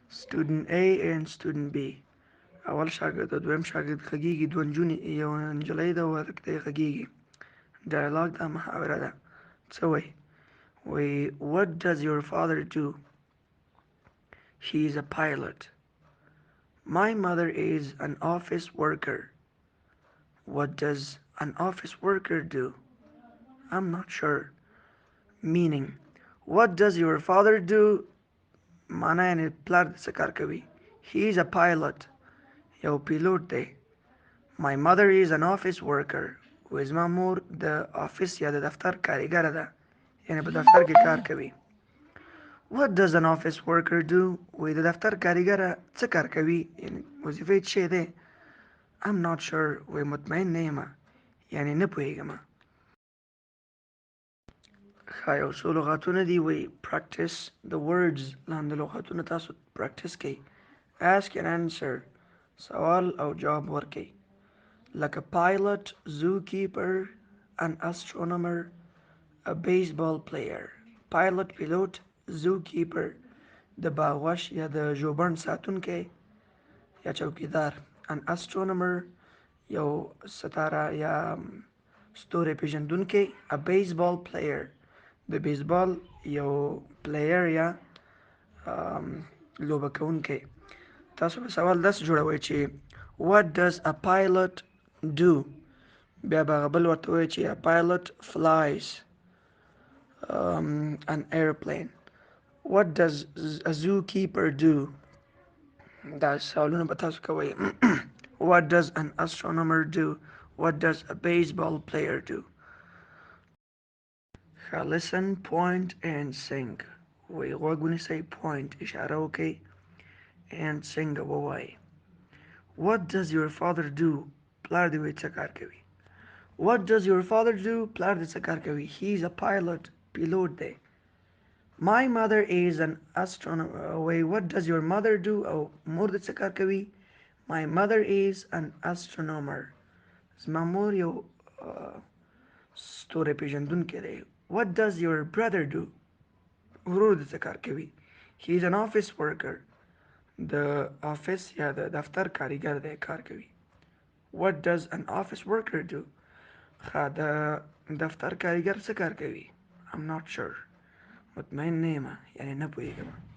student A and student B. اول شاګرد او دویم شاګرد غږیږي، دوه نجونې یو نجلۍ ده او هلک دی غږیږي. ډایلاګ دا محاوره ده. څه وایي؟ وایي what does your father do? He is a pilot. My mother is an office worker. What does an office worker do? I'm not sure. Meaning, what does your father do? معنا یعنی پلار د څه کار کوي. He is a pilot. یو پیلوټ دی. My mother is an office worker. و زما مور د آفیس یا د دفتر کارګره ده، یعنی په دفتر کې کار کوي. What does an office worker do? وی د دفتر کارګره څه کار کوي، یعنی وظیفه یې څه دی. I'm not sure. وی مطمئن نه یم، یعنی نه پوهیږم. ښه یو څو لغاتونه دي. وی practice the words. لاندې لغاتونه تاسو practice کړئ. Ask and answer. سوال او جواب ورکړئ. لکه pilot, zookeeper, an astronomer, a baseball player. Pilot پیلوټ، zookeeper د باغوش یا د ژوبڼ ساتونکی یا چوکیدار. an astronomer یو ستاره یا ستوري پیژندونکی. a baseball player د بیسبال یو پلیر یا لوبه کوونکی. تاسو به سوال داسې جوړوئ چې what does a pilot do؟ بیا به هغه بل ورته وایي چې a pilot flies an airplane. What does a zookeeper do؟ دا سوالونه به تاسو کوئ. What does an astronomer do? What does a baseball player do? Listen, point and sing. وی غوږ ونیسئ، point اشاره وکړئ and sing ووایئ. What does your father do؟ پلار دې وایي څه کار کوي. What does your father do؟ پلار دې څه کار کوي. He is a pilot. پیلوټ دی. My mother is an astronomer. وی what does your mother do؟ او مور دې څه کار کوي. My mother is an astronomer. زما مور یو ستوری پیژندونکی دی. What does your brother do؟ ورور دې څه کار کوي. He is an office worker. د آفیس یا د دفتر کارګر دی، کار کوي. What does an office worker do؟ د دفتر کارګر څه کار کوي. I'm not sure. مطمئن نه یم، یعنی نه پوهیږم.